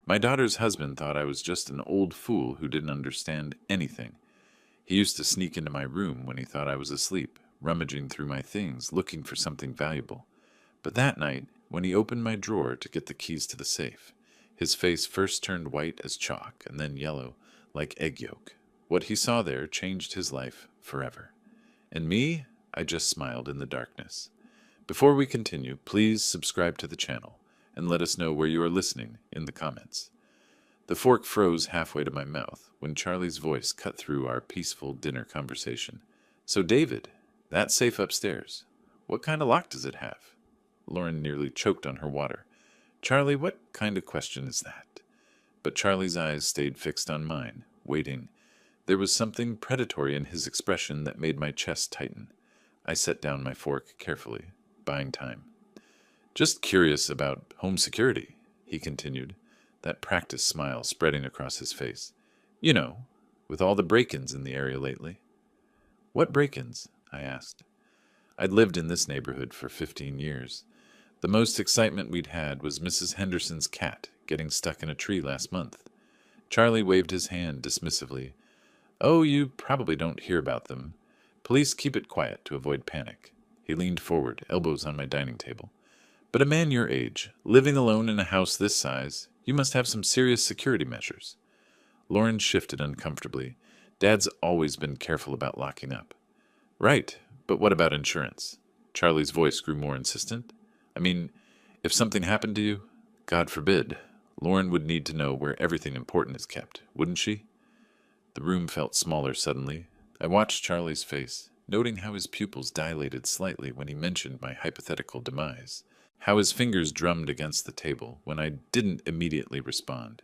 My daughter's husband thought I was just an old fool who didn't understand anything. He used to sneak into my room when he thought I was asleep, rummaging through my things, looking for something valuable. But that night, when he opened my drawer to get the keys to the safe, his face first turned white as chalk and then yellow, like egg yolk. What he saw there changed his life forever. And me, I just smiled in the darkness. Before we continue, please subscribe to the channel and let us know where you are listening in the comments. The fork froze halfway to my mouth when Charlie's voice cut through our peaceful dinner conversation. So, David, that safe upstairs, what kind of lock does it have? Lauren nearly choked on her water. Charlie, what kind of question is that? But Charlie's eyes stayed fixed on mine, waiting. There was something predatory in his expression that made my chest tighten. I set down my fork carefully, buying time. Just curious about home security, he continued, that practiced smile spreading across his face. You know, with all the break-ins in the area lately. What break-ins? I asked. I'd lived in this neighborhood for 15 years. The most excitement we'd had was Mrs. Henderson's cat getting stuck in a tree last month. Charlie waved his hand dismissively. Oh, you probably don't hear about them. Police keep it quiet to avoid panic. He leaned forward, elbows on my dining table. But a man your age, living alone in a house this size, you must have some serious security measures. Lauren shifted uncomfortably. Dad's always been careful about locking up. Right, but what about insurance? Charlie's voice grew more insistent. I mean, if something happened to you, God forbid, Lauren would need to know where everything important is kept, wouldn't she? The room felt smaller suddenly. I watched Charlie's face, noting how his pupils dilated slightly when he mentioned my hypothetical demise, how his fingers drummed against the table when I didn't immediately respond.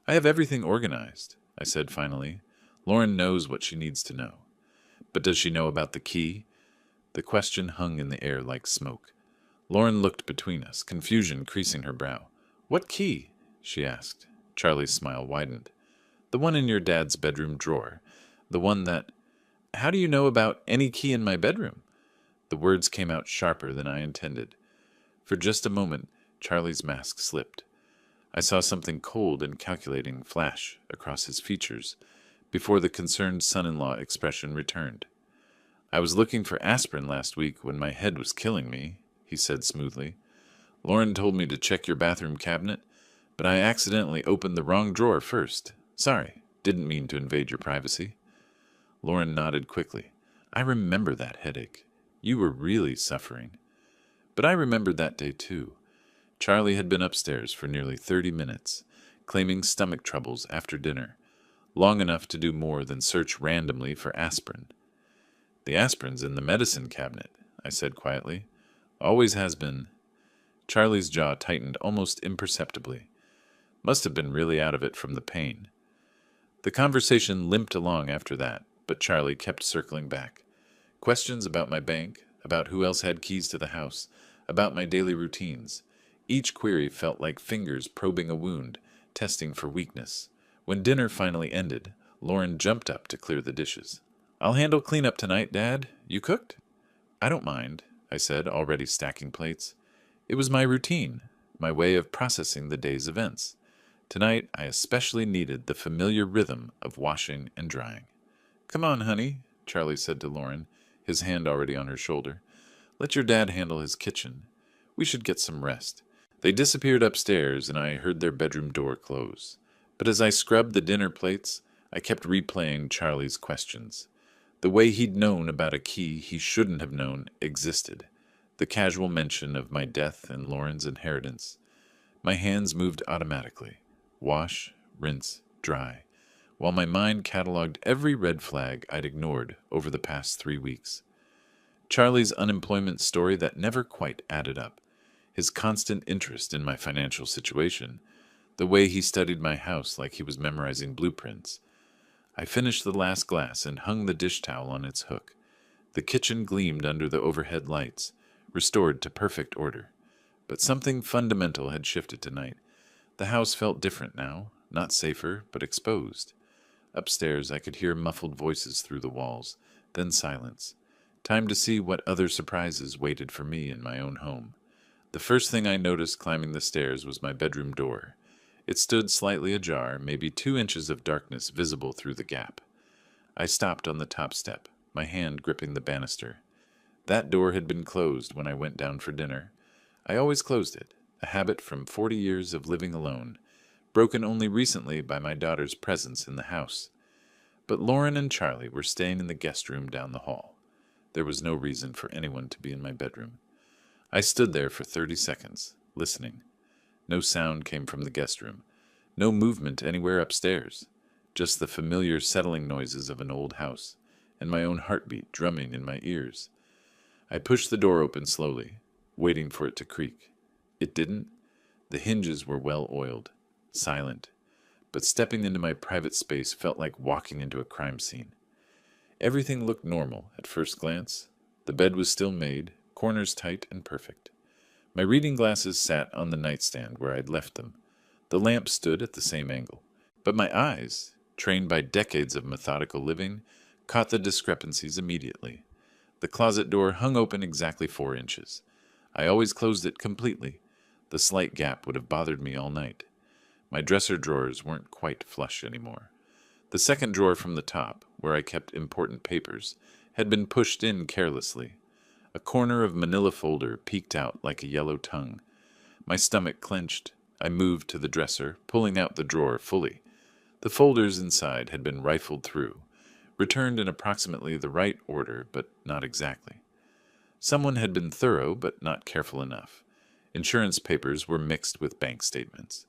I have everything organized, I said finally. Lauren knows what she needs to know. But does she know about the key? The question hung in the air like smoke. Lauren looked between us, confusion creasing her brow. What key? She asked. Charlie's smile widened. The one in your dad's bedroom drawer. The one that... How do you know about any key in my bedroom? The words came out sharper than I intended. For just a moment, Charlie's mask slipped. I saw something cold and calculating flash across his features before the concerned son-in-law expression returned. I was looking for aspirin last week when my head was killing me, he said smoothly. Lauren told me to check your bathroom cabinet, but I accidentally opened the wrong drawer first. Sorry, didn't mean to invade your privacy. Lauren nodded quickly. I remember that headache. You were really suffering. But I remembered that day too. Charlie had been upstairs for nearly 30 minutes, claiming stomach troubles after dinner, long enough to do more than search randomly for aspirin. The aspirin's in the medicine cabinet, I said quietly. Always has been. Charlie's jaw tightened almost imperceptibly. Must have been really out of it from the pain. The conversation limped along after that, but Charlie kept circling back. Questions about my bank, about who else had keys to the house, about my daily routines. Each query felt like fingers probing a wound, testing for weakness. When dinner finally ended, Lauren jumped up to clear the dishes. I'll handle cleanup tonight, Dad. You cooked? I don't mind, I said, already stacking plates. It was my routine, my way of processing the day's events. Tonight, I especially needed the familiar rhythm of washing and drying. Come on, honey, Charlie said to Lauren, his hand already on her shoulder. Let your dad handle his kitchen. We should get some rest. They disappeared upstairs, and I heard their bedroom door close. But as I scrubbed the dinner plates, I kept replaying Charlie's questions. The way he'd known about a key he shouldn't have known existed. The casual mention of my death and Lauren's inheritance. My hands moved automatically. Wash, rinse, dry, while my mind cataloged every red flag I'd ignored over the past 3 weeks. Charlie's unemployment story that never quite added up. His constant interest in my financial situation. The way he studied my house like he was memorizing blueprints. I finished the last glass and hung the dish towel on its hook. The kitchen gleamed under the overhead lights, restored to perfect order. But something fundamental had shifted tonight. The house felt different now, not safer, but exposed. Upstairs, I could hear muffled voices through the walls, then silence. Time to see what other surprises waited for me in my own home. The first thing I noticed climbing the stairs was my bedroom door. It stood slightly ajar, maybe 2 inches of darkness visible through the gap. I stopped on the top step, my hand gripping the banister. That door had been closed when I went down for dinner. I always closed it, a habit from 40 years of living alone, broken only recently by my daughter's presence in the house. But Lauren and Charlie were staying in the guest room down the hall. There was no reason for anyone to be in my bedroom. I stood there for 30 seconds, listening. No sound came from the guest room. No movement anywhere upstairs. Just the familiar settling noises of an old house, and my own heartbeat drumming in my ears. I pushed the door open slowly, waiting for it to creak. It didn't. The hinges were well oiled, silent, but stepping into my private space felt like walking into a crime scene. Everything looked normal at first glance. The bed was still made, corners tight and perfect. My reading glasses sat on the nightstand where I'd left them. The lamp stood at the same angle. But my eyes, trained by decades of methodical living, caught the discrepancies immediately. The closet door hung open exactly 4 inches. I always closed it completely. The slight gap would have bothered me all night. My dresser drawers weren't quite flush anymore. The second drawer from the top, where I kept important papers, had been pushed in carelessly. A corner of manila folder peeked out like a yellow tongue. My stomach clenched. I moved to the dresser, pulling out the drawer fully. The folders inside had been rifled through, returned in approximately the right order, but not exactly. Someone had been thorough, but not careful enough. Insurance papers were mixed with bank statements.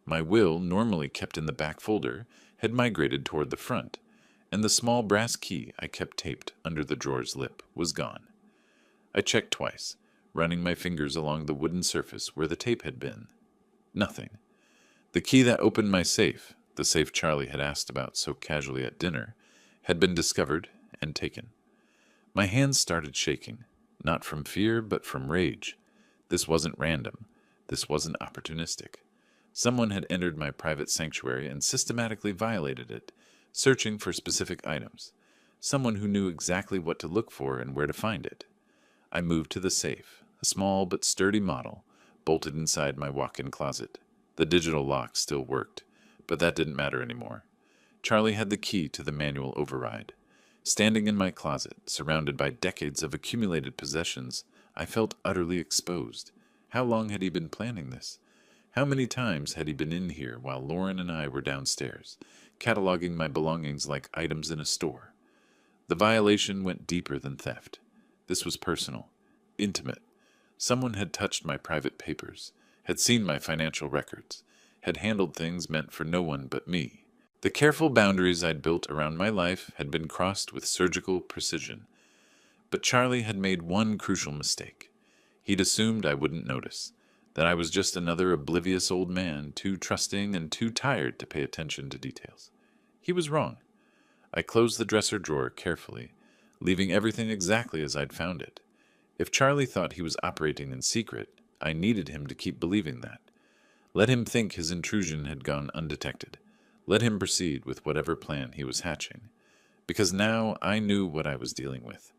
My will, normally kept in the back folder, had migrated toward the front, and the small brass key I kept taped under the drawer's lip was gone. I checked twice, running my fingers along the wooden surface where the tape had been. Nothing. The key that opened my safe, the safe Charlie had asked about so casually at dinner, had been discovered and taken. My hands started shaking, not from fear but from rage. This wasn't random. This wasn't opportunistic. Someone had entered my private sanctuary and systematically violated it, searching for specific items. Someone who knew exactly what to look for and where to find it. I moved to the safe, a small but sturdy model, bolted inside my walk-in closet. The digital lock still worked, but that didn't matter anymore. Charlie had the key to the manual override. Standing in my closet, surrounded by decades of accumulated possessions, I felt utterly exposed. How long had he been planning this? How many times had he been in here while Lauren and I were downstairs, cataloging my belongings like items in a store? The violation went deeper than theft. This was personal, intimate. Someone had touched my private papers, had seen my financial records, had handled things meant for no one but me. The careful boundaries I'd built around my life had been crossed with surgical precision. But Charlie had made one crucial mistake. He'd assumed I wouldn't notice, that I was just another oblivious old man, too trusting and too tired to pay attention to details. He was wrong. I closed the dresser drawer carefully, leaving everything exactly as I'd found it. If Charlie thought he was operating in secret, I needed him to keep believing that. Let him think his intrusion had gone undetected. Let him proceed with whatever plan he was hatching. Because now I knew what I was dealing with.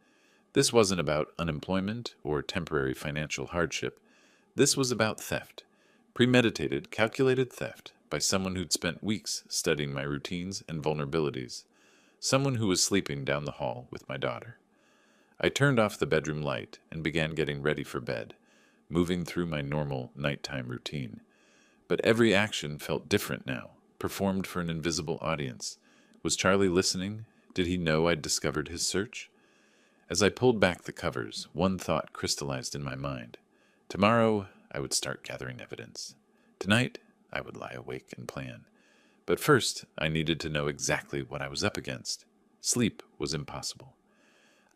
This wasn't about unemployment or temporary financial hardship. This was about theft. Premeditated, calculated theft by someone who'd spent weeks studying my routines and vulnerabilities. Someone who was sleeping down the hall with my daughter. I turned off the bedroom light and began getting ready for bed, moving through my normal nighttime routine. But every action felt different now, performed for an invisible audience. Was Charlie listening? Did he know I'd discovered his search? As I pulled back the covers, one thought crystallized in my mind. Tomorrow, I would start gathering evidence. Tonight, I would lie awake and plan. But first, I needed to know exactly what I was up against. Sleep was impossible.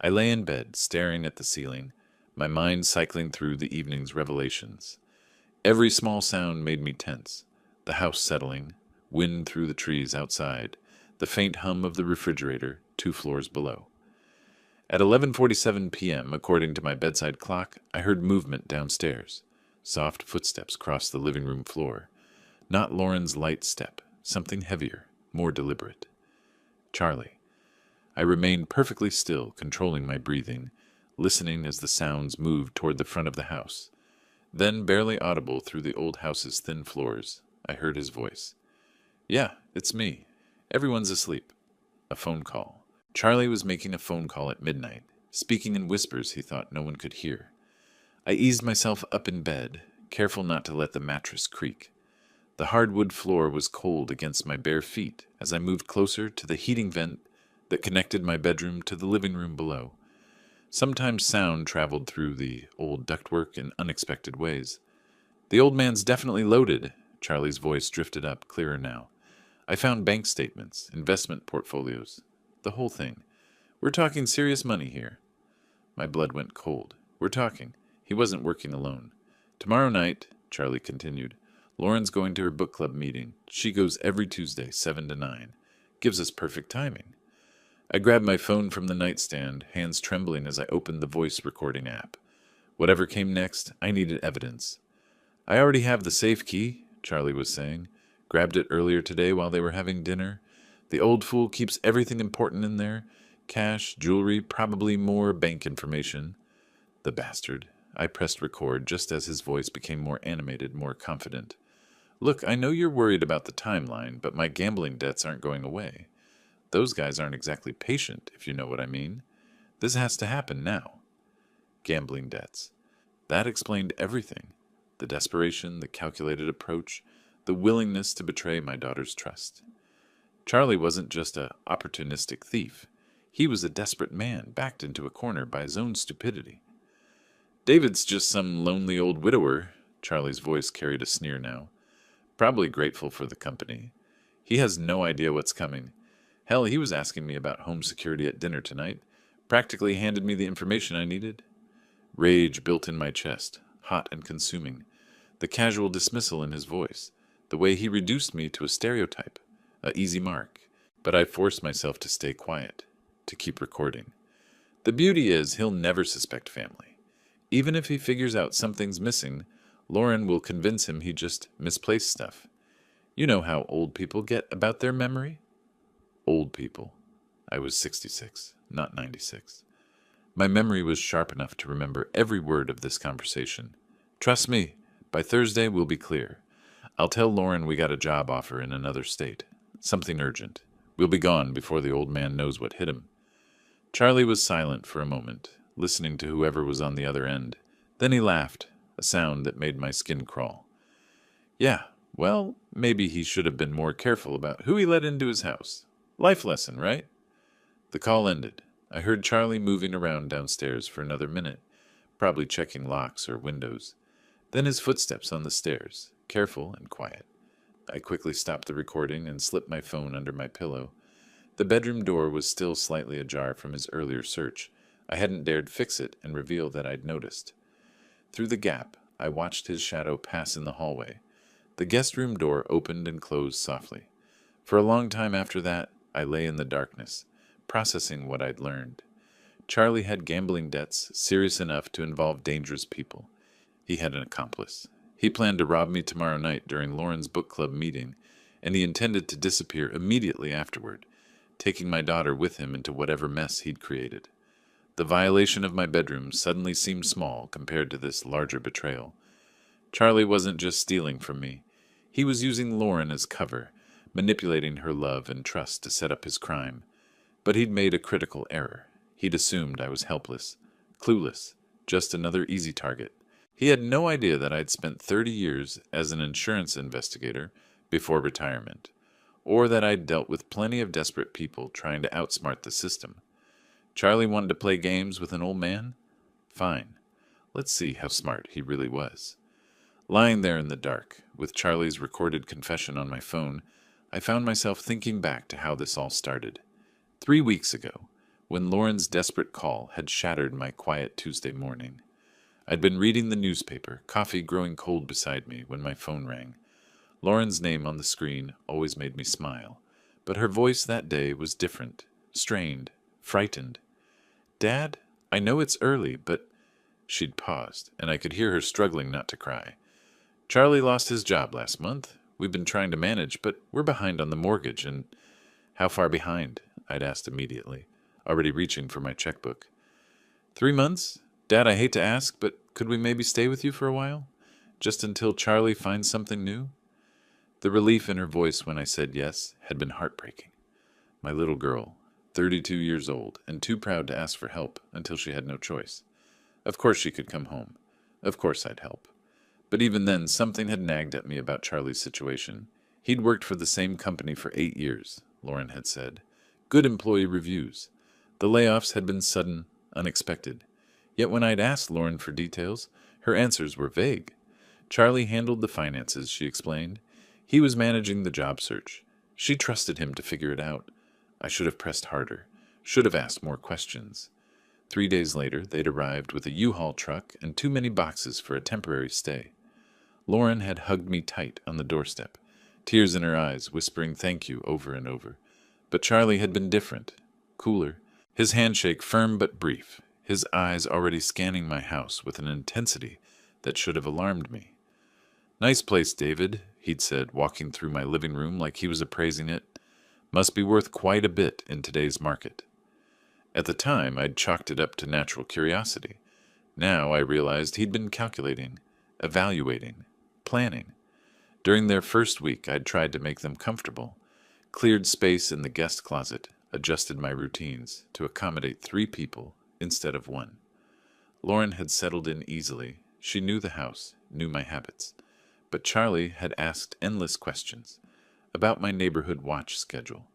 I lay in bed, staring at the ceiling, my mind cycling through the evening's revelations. Every small sound made me tense. The house settling, wind through the trees outside, the faint hum of the refrigerator 2 floors below. At 11:47 p.m., according to my bedside clock, I heard movement downstairs. Soft footsteps crossed the living room floor. Not Lauren's light step, something heavier, more deliberate. Charlie. I remained perfectly still, controlling my breathing, listening as the sounds moved toward the front of the house. Then, barely audible through the old house's thin floors, I heard his voice. Yeah, it's me. Everyone's asleep. A phone call. Charlie was making a phone call at midnight, speaking in whispers he thought no one could hear. I eased myself up in bed, careful not to let the mattress creak. The hardwood floor was cold against my bare feet as I moved closer to the heating vent that connected my bedroom to the living room below. Sometimes sound traveled through the old ductwork in unexpected ways. The old man's definitely loaded. Charlie's voice drifted up, clearer now. I found bank statements, investment portfolios, the whole thing. We're talking serious money here. My blood went cold. We're talking. He wasn't working alone. Tomorrow night, Charlie continued, Lauren's going to her book club meeting. She goes every Tuesday, 7 to 9. Gives us perfect timing. I grabbed my phone from the nightstand, hands trembling as I opened the voice recording app. Whatever came next, I needed evidence. I already have the safe key, Charlie was saying. Grabbed it earlier today while they were having dinner. The old fool keeps everything important in there. Cash, jewelry, probably more bank information. The bastard. I pressed record just as his voice became more animated, more confident. Look, I know you're worried about the timeline, but my gambling debts aren't going away. Those guys aren't exactly patient, if you know what I mean. This has to happen now. Gambling debts. That explained everything. The desperation, the calculated approach, the willingness to betray my daughter's trust. Charlie wasn't just an opportunistic thief. He was a desperate man, backed into a corner by his own stupidity. David's just some lonely old widower. Charlie's voice carried a sneer now. Probably grateful for the company. He has no idea what's coming. Hell, he was asking me about home security at dinner tonight. Practically handed me the information I needed. Rage built in my chest, hot and consuming. The casual dismissal in his voice. The way he reduced me to a stereotype. A easy mark. But I forced myself to stay quiet. To keep recording. The beauty is he'll never suspect family. Even if he figures out something's missing, Lauren will convince him he just misplaced stuff. You know how old people get about their memory? Old people. I was 66, not 96. My memory was sharp enough to remember every word of this conversation. Trust me, by Thursday we'll be clear. I'll tell Lauren we got a job offer in another state. Something urgent. We'll be gone before the old man knows what hit him. Charlie was silent for a moment, listening to whoever was on the other end. Then he laughed, a sound that made my skin crawl. Yeah, well, maybe he should have been more careful about who he let into his house. Life lesson, right? The call ended. I heard Charlie moving around downstairs for another minute, probably checking locks or windows. Then his footsteps on the stairs, careful and quiet. I quickly stopped the recording and slipped my phone under my pillow. The bedroom door was still slightly ajar from his earlier search. I hadn't dared fix it and reveal that I'd noticed. Through the gap, I watched his shadow pass in the hallway. The guest room door opened and closed softly. For a long time after that, I lay in the darkness, processing what I'd learned. Charlie had gambling debts serious enough to involve dangerous people. He had an accomplice. He planned to rob me tomorrow night during Lauren's book club meeting, and he intended to disappear immediately afterward, taking my daughter with him into whatever mess he'd created. The violation of my bedroom suddenly seemed small compared to this larger betrayal. Charlie wasn't just stealing from me. He was using Lauren as cover, manipulating her love and trust to set up his crime. But he'd made a critical error. He'd assumed I was helpless, clueless, just another easy target. He had no idea that I'd spent 30 years as an insurance investigator before retirement, or that I'd dealt with plenty of desperate people trying to outsmart the system. Charlie wanted to play games with an old man? Fine. Let's see how smart he really was. Lying there in the dark, with Charlie's recorded confession on my phone, I found myself thinking back to how this all started. 3 weeks ago, when Lauren's desperate call had shattered my quiet Tuesday morning. I'd been reading the newspaper, coffee growing cold beside me, when my phone rang. Lauren's name on the screen always made me smile, but her voice that day was different, strained, frightened. Dad, I know it's early, but... She'd paused, and I could hear her struggling not to cry. Charlie lost his job last month. We've been trying to manage, but we're behind on the mortgage, and... How far behind? I'd asked immediately, already reaching for my checkbook. 3 months? Dad, I hate to ask, but could we maybe stay with you for a while? Just until Charlie finds something new? The relief in her voice when I said yes had been heartbreaking. My little girl, 32 years old, and too proud to ask for help until she had no choice. Of course she could come home. Of course I'd help. But even then, something had nagged at me about Charlie's situation. He'd worked for the same company for 8 years, Lauren had said. Good employee reviews. The layoffs had been sudden, unexpected. Yet when I'd asked Lauren for details, her answers were vague. Charlie handled the finances, she explained. He was managing the job search. She trusted him to figure it out. I should have pressed harder, should have asked more questions. 3 days later, they'd arrived with a U-Haul truck and too many boxes for a temporary stay. Lauren had hugged me tight on the doorstep, tears in her eyes, whispering thank you over and over. But Charlie had been different, cooler, his handshake firm but brief, his eyes already scanning my house with an intensity that should have alarmed me. Nice place, David, he'd said, walking through my living room like he was appraising it. Must be worth quite a bit in today's market. At the time, I'd chalked it up to natural curiosity. Now I realized he'd been calculating, evaluating, planning. During their first week, I'd tried to make them comfortable, cleared space in the guest closet, adjusted my routines to accommodate 3 people instead of 1. Lauren had settled in easily. She knew the house, knew my habits. But Charlie had asked endless questions about my neighborhood watch schedule,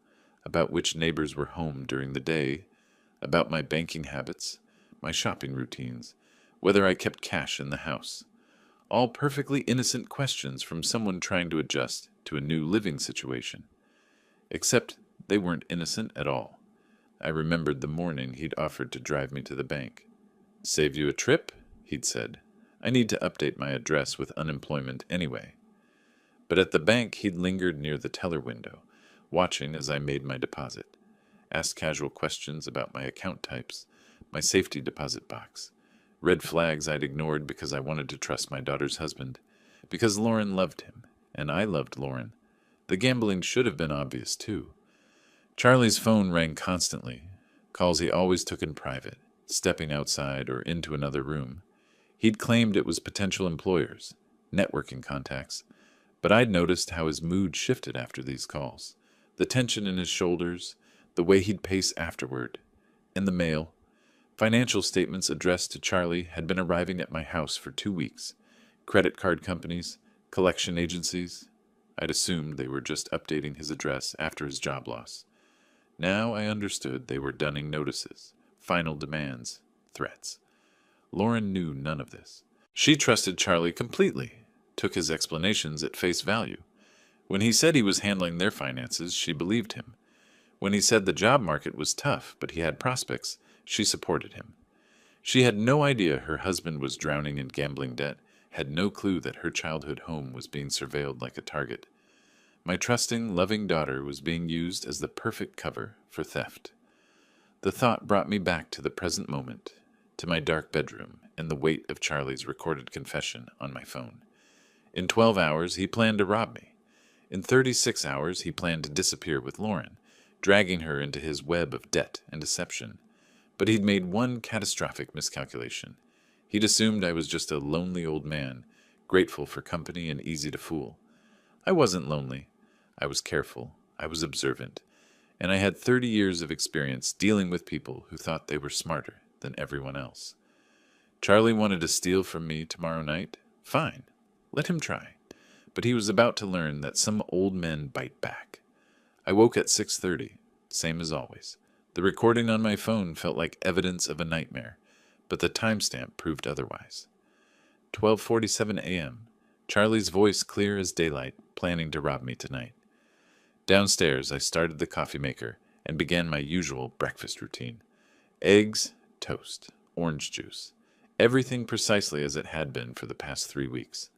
about which neighbors were home during the day, about my banking habits, my shopping routines, whether I kept cash in the house. All perfectly innocent questions from someone trying to adjust to a new living situation. Except they weren't innocent at all. I remembered the morning he'd offered to drive me to the bank. Save you a trip? He'd said. I need to update my address with unemployment anyway. But at the bank he'd lingered near the teller window, watching as I made my deposit. Asked casual questions about my account types, my safety deposit box. Red flags I'd ignored because I wanted to trust my daughter's husband. Because Lauren loved him, and I loved Lauren. The gambling should have been obvious, too. Charlie's phone rang constantly, calls he always took in private, stepping outside or into another room. He'd claimed it was potential employers, networking contacts, but I'd noticed how his mood shifted after these calls. The tension in his shoulders, the way he'd pace afterward. In the mail, financial statements addressed to Charlie had been arriving at my house for 2 weeks. Credit card companies, collection agencies. I'd assumed they were just updating his address after his job loss. Now I understood they were dunning notices, final demands, threats. Lauren knew none of this. She trusted Charlie completely, took his explanations at face value. When he said he was handling their finances, she believed him. When he said the job market was tough, but he had prospects, she supported him. She had no idea her husband was drowning in gambling debt, had no clue that her childhood home was being surveilled like a target. My trusting, loving daughter was being used as the perfect cover for theft. The thought brought me back to the present moment, to my dark bedroom and the weight of Charlie's recorded confession on my phone. In 12 hours, he planned to rob me. In 36 hours, he planned to disappear with Lauren, dragging her into his web of debt and deception. But he'd made one catastrophic miscalculation. He'd assumed I was just a lonely old man, grateful for company and easy to fool. I wasn't lonely. I was careful. I was observant. And I had 30 years of experience dealing with people who thought they were smarter than everyone else. Charlie wanted to steal from me tomorrow night? Fine. Let him try. But he was about to learn that some old men bite back. I woke at 6:30, same as always. The recording on my phone felt like evidence of a nightmare, but the timestamp proved otherwise. 12:47 a.m., Charlie's voice clear as daylight, planning to rob me tonight. Downstairs, I started the coffee maker and began my usual breakfast routine. Eggs, toast, orange juice. Everything precisely as it had been for the past 3 weeks.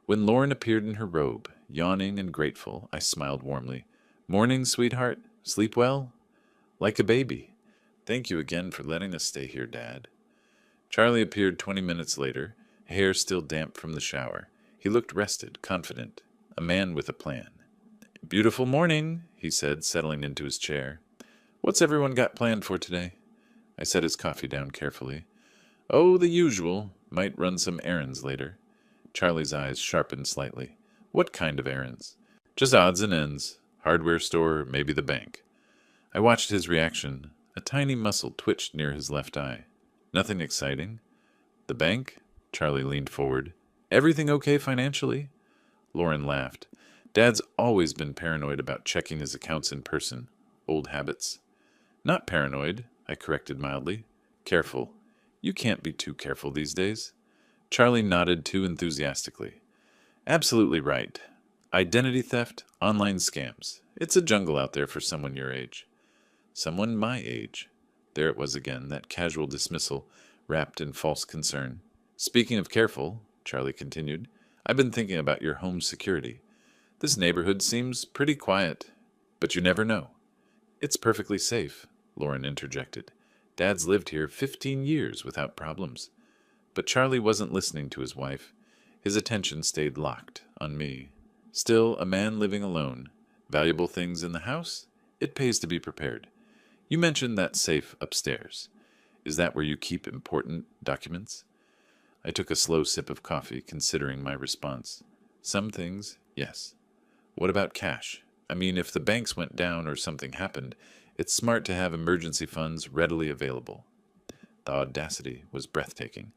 When Lauren appeared in her robe, yawning and grateful, I smiled warmly. Morning, sweetheart. Sleep well? Like a baby. Thank you again for letting us stay here, Dad. Charlie appeared 20 minutes later, hair still damp from the shower. He looked rested, confident, a man with a plan. Beautiful morning, he said, settling into his chair. What's everyone got planned for today? I set his coffee down carefully. Oh, the usual. Might run some errands later. Charlie's eyes sharpened slightly. What kind of errands? Just odds and ends. Hardware store, maybe the bank. I watched his reaction. A tiny muscle twitched near his left eye. Nothing exciting. The bank? Charlie leaned forward. Everything okay financially? Lauren laughed. Dad's always been paranoid about checking his accounts in person. Old habits. Not paranoid, I corrected mildly. Careful. You can't be too careful these days. Charlie nodded too enthusiastically. Absolutely right. Identity theft, online scams. It's a jungle out there for someone your age. Someone my age. There it was again, that casual dismissal, wrapped in false concern. Speaking of careful, Charlie continued, I've been thinking about your home security. This neighborhood seems pretty quiet, but you never know. It's perfectly safe, Lauren interjected. Dad's lived here 15 years without problems. But Charlie wasn't listening to his wife. His attention stayed locked on me. Still, a man living alone. Valuable things in the house? It pays to be prepared. You mentioned that safe upstairs. Is that where you keep important documents? I took a slow sip of coffee, considering my response. Some things, yes. What about cash? I mean, if the banks went down or something happened, it's smart to have emergency funds readily available. The audacity was breathtaking.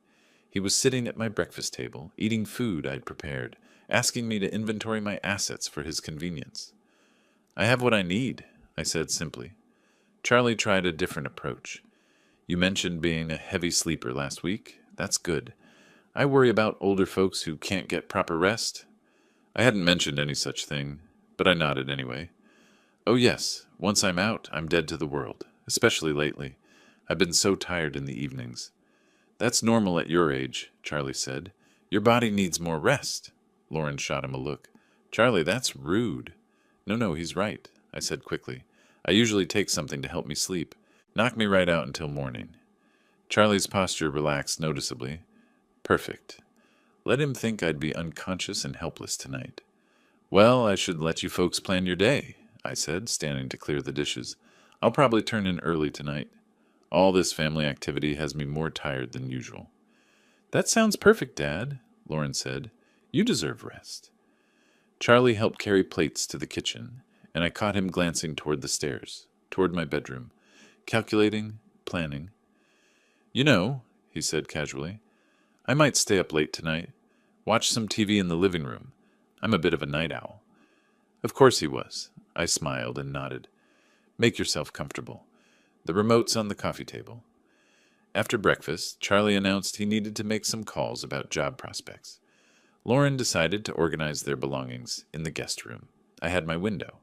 He was sitting at my breakfast table, eating food I'd prepared, asking me to inventory my assets for his convenience. I have what I need, I said simply. Charlie tried a different approach. You mentioned being a heavy sleeper last week. That's good. I worry about older folks who can't get proper rest. I hadn't mentioned any such thing, but I nodded anyway. Oh yes, once I'm out, I'm dead to the world, especially lately. I've been so tired in the evenings. That's normal at your age, Charlie said. Your body needs more rest. Lauren shot him a look. Charlie, that's rude. No, he's right, I said quickly. I usually take something to help me sleep. Knock me right out until morning. Charlie's posture relaxed noticeably. Perfect. Let him think I'd be unconscious and helpless tonight. Well, I should let you folks plan your day, I said, standing to clear the dishes. I'll probably turn in early tonight. All this family activity has me more tired than usual. That sounds perfect, Dad, Lauren said. You deserve rest. Charlie helped carry plates to the kitchen, and I caught him glancing toward the stairs, toward my bedroom, calculating, planning. You know, he said casually, I might stay up late tonight, watch some TV in the living room. I'm a bit of a night owl. Of course he was. I smiled and nodded. Make yourself comfortable. The remote's on the coffee table. After breakfast, Charlie announced he needed to make some calls about job prospects. Lauren decided to organize their belongings in the guest room. I had my window.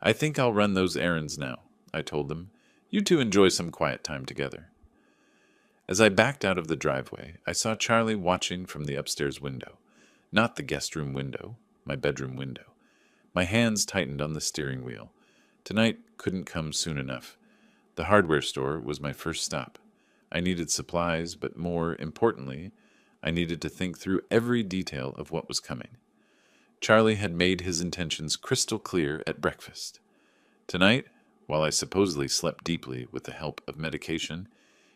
I think I'll run those errands now, I told them. You two enjoy some quiet time together. As I backed out of the driveway, I saw Charlie watching from the upstairs window. Not the guest room window, my bedroom window. My hands tightened on the steering wheel. Tonight couldn't come soon enough. The hardware store was my first stop. I needed supplies, but more importantly, I needed to think through every detail of what was coming. Charlie had made his intentions crystal clear at breakfast. Tonight, while I supposedly slept deeply with the help of medication,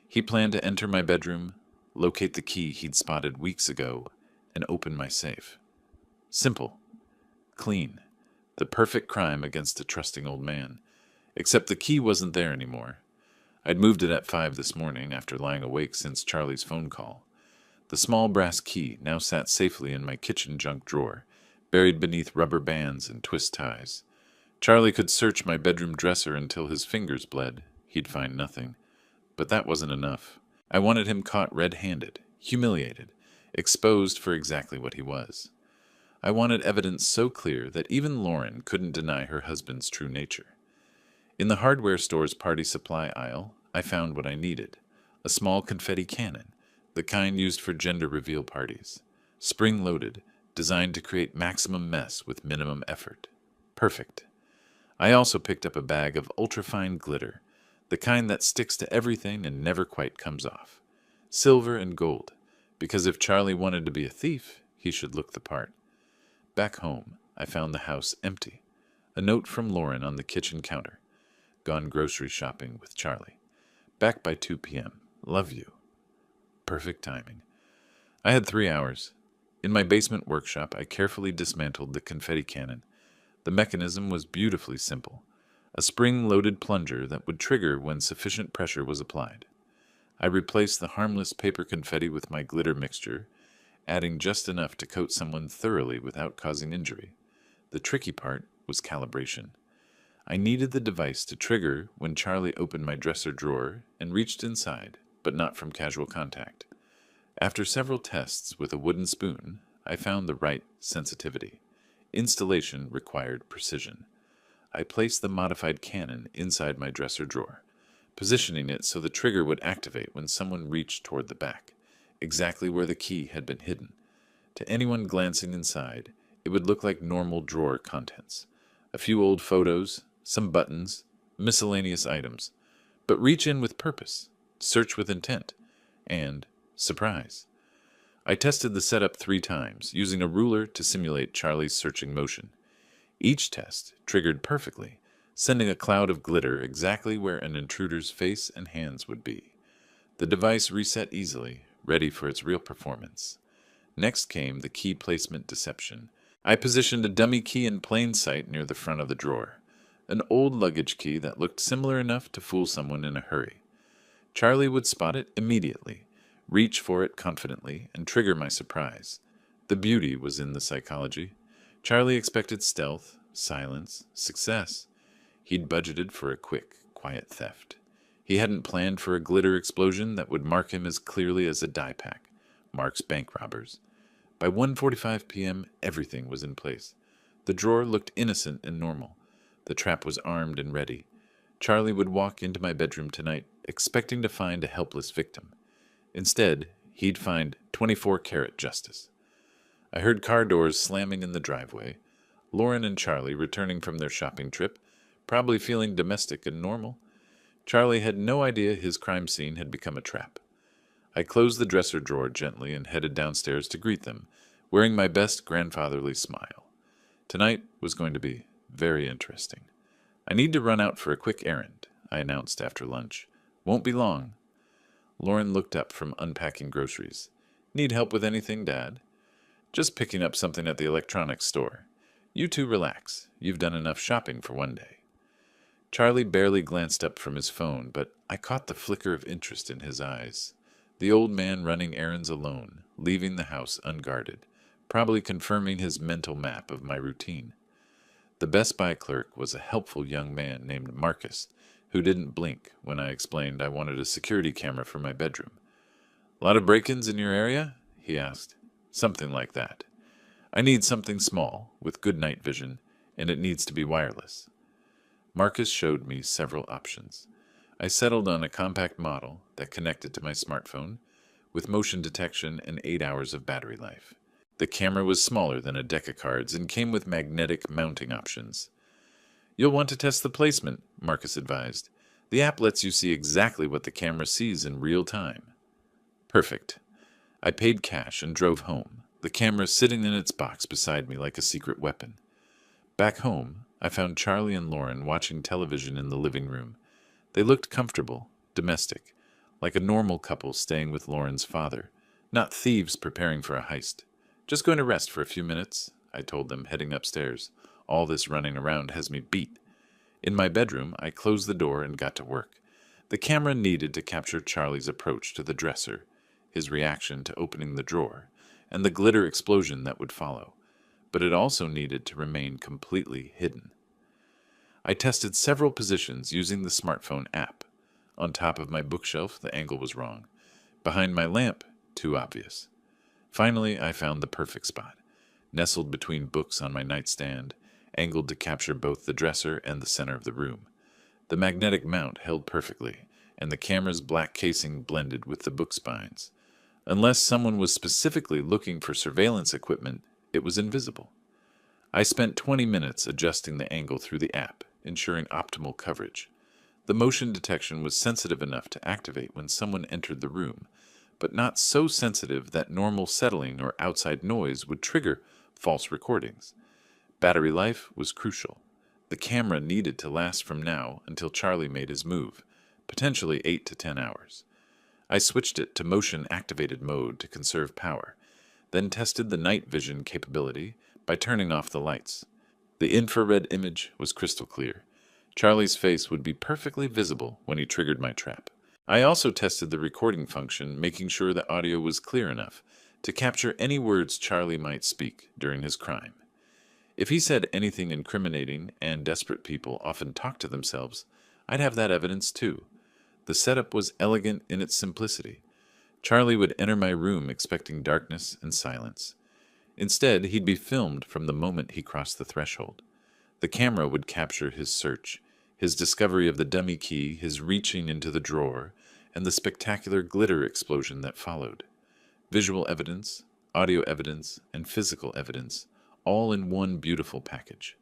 he planned to enter my bedroom, locate the key he'd spotted weeks ago, and open my safe. Simple. Clean. The perfect crime against a trusting old man. Except the key wasn't there anymore. I'd moved it at 5 this morning after lying awake since Charlie's phone call. The small brass key now sat safely in my kitchen junk drawer, buried beneath rubber bands and twist ties. Charlie could search my bedroom dresser until his fingers bled. He'd find nothing. But that wasn't enough. I wanted him caught red-handed, humiliated, exposed for exactly what he was. I wanted evidence so clear that even Lauren couldn't deny her husband's true nature. In the hardware store's party supply aisle, I found what I needed. A small confetti cannon, the kind used for gender reveal parties. Spring-loaded, designed to create maximum mess with minimum effort. Perfect. I also picked up a bag of ultrafine glitter, the kind that sticks to everything and never quite comes off. Silver and gold, because if Charlie wanted to be a thief, he should look the part. Back home, I found the house empty. A note from Lauren on the kitchen counter. Gone grocery shopping with Charlie. Back by 2 p.m. Love you. Perfect timing. I had 3 hours. In my basement workshop, I carefully dismantled the confetti cannon. The mechanism was beautifully simple, a spring-loaded plunger that would trigger when sufficient pressure was applied. I replaced the harmless paper confetti with my glitter mixture, adding just enough to coat someone thoroughly without causing injury. The tricky part was calibration. I needed the device to trigger when Charlie opened my dresser drawer and reached inside, but not from casual contact. After several tests with a wooden spoon, I found the right sensitivity. Installation required precision. I placed the modified cannon inside my dresser drawer, positioning it so the trigger would activate when someone reached toward the back, exactly where the key had been hidden. To anyone glancing inside, it would look like normal drawer contents. A few old photos, some buttons, miscellaneous items. But reach in with purpose, search with intent, and surprise. I tested the setup 3 times, using a ruler to simulate Charlie's searching motion. Each test triggered perfectly, sending a cloud of glitter exactly where an intruder's face and hands would be. The device reset easily, ready for its real performance. Next came the key placement deception. I positioned a dummy key in plain sight near the front of the drawer, an old luggage key that looked similar enough to fool someone in a hurry. Charlie would spot it immediately, reach for it confidently, and trigger my surprise. The beauty was in the psychology. Charlie expected stealth, silence, success. He'd budgeted for a quick, quiet theft. He hadn't planned for a glitter explosion that would mark him as clearly as a die pack marks bank robbers. By 1:45 p.m., everything was in place. The drawer looked innocent and normal. The trap was armed and ready. Charlie would walk into my bedroom tonight, expecting to find a helpless victim. Instead, he'd find 24-karat justice. I heard car doors slamming in the driveway. Lauren and Charlie returning from their shopping trip, probably feeling domestic and normal. Charlie had no idea his crime scene had become a trap. I closed the dresser drawer gently and headed downstairs to greet them, wearing my best grandfatherly smile. Tonight was going to be very interesting. I need to run out for a quick errand, I announced after lunch. Won't be long. Lauren looked up from unpacking groceries. Need help with anything, Dad? Just picking up something at the electronics store. You two relax. You've done enough shopping for one day. Charlie barely glanced up from his phone, but I caught the flicker of interest in his eyes. The old man running errands alone, leaving the house unguarded, probably confirming his mental map of my routine. The Best Buy clerk was a helpful young man named Marcus, who didn't blink when I explained I wanted a security camera for my bedroom. "A lot of break-ins in your area?" he asked. "Something like that. I need something small, with good night vision, and it needs to be wireless." Marcus showed me several options. I settled on a compact model that connected to my smartphone, with motion detection and 8 hours of battery life. The camera was smaller than a deck of cards and came with magnetic mounting options. "You'll want to test the placement," Marcus advised. "The app lets you see exactly what the camera sees in real time." Perfect. I paid cash and drove home, the camera sitting in its box beside me like a secret weapon. Back home, I found Charlie and Lauren watching television in the living room. They looked comfortable, domestic, like a normal couple staying with Lauren's father, not thieves preparing for a heist. "Just going to rest for a few minutes," I told them, heading upstairs. "All this running around has me beat." In my bedroom, I closed the door and got to work. The camera needed to capture Charlie's approach to the dresser, his reaction to opening the drawer, and the glitter explosion that would follow. But it also needed to remain completely hidden. I tested several positions using the smartphone app. On top of my bookshelf, the angle was wrong. Behind my lamp, too obvious. Finally, I found the perfect spot, nestled between books on my nightstand, angled to capture both the dresser and the center of the room. The magnetic mount held perfectly, and the camera's black casing blended with the book spines. Unless someone was specifically looking for surveillance equipment, it was invisible. I spent 20 minutes adjusting the angle through the app, ensuring optimal coverage. The motion detection was sensitive enough to activate when someone entered the room, but not so sensitive that normal settling or outside noise would trigger false recordings. Battery life was crucial. The camera needed to last from now until Charlie made his move, potentially 8 to 10 hours. I switched it to motion-activated mode to conserve power, then tested the night vision capability by turning off the lights. The infrared image was crystal clear. Charlie's face would be perfectly visible when he triggered my trap. I also tested the recording function, making sure the audio was clear enough to capture any words Charlie might speak during his crime. If he said anything incriminating, and desperate people often talk to themselves, I'd have that evidence too. The setup was elegant in its simplicity. Charlie would enter my room expecting darkness and silence. Instead, he'd be filmed from the moment he crossed the threshold. The camera would capture his search, his discovery of the dummy key, his reaching into the drawer, and the spectacular glitter explosion that followed. Visual evidence, audio evidence, and physical evidence, all in one beautiful package.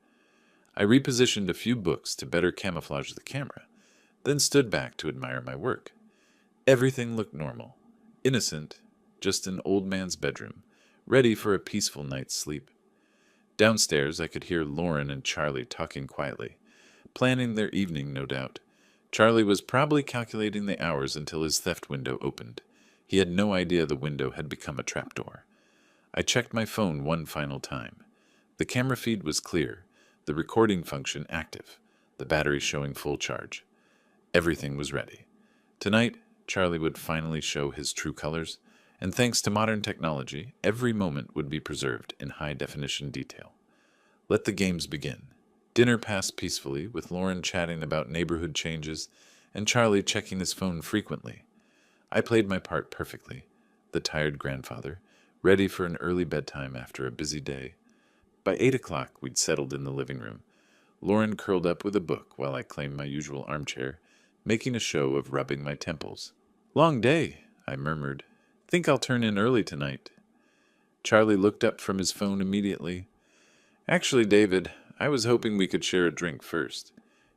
I repositioned a few books to better camouflage the camera, then stood back to admire my work. Everything looked normal, innocent, just an old man's bedroom, ready for a peaceful night's sleep. Downstairs, I could hear Lauren and Charlie talking quietly, planning their evening, no doubt. Charlie was probably calculating the hours until his theft window opened. He had no idea the window had become a trapdoor. I checked my phone one final time. The camera feed was clear, the recording function active, the battery showing full charge. Everything was ready. Tonight, Charlie would finally show his true colors, and thanks to modern technology, every moment would be preserved in high-definition detail. Let the games begin. Dinner passed peacefully, with Lauren chatting about neighborhood changes and Charlie checking his phone frequently. I played my part perfectly, the tired grandfather, ready for an early bedtime after a busy day. By 8 o'clock, we'd settled in the living room. Lauren curled up with a book while I claimed my usual armchair, making a show of rubbing my temples. "Long day," I murmured. "Think I'll turn in early tonight." Charlie looked up from his phone immediately. "Actually, David, I was hoping we could share a drink first.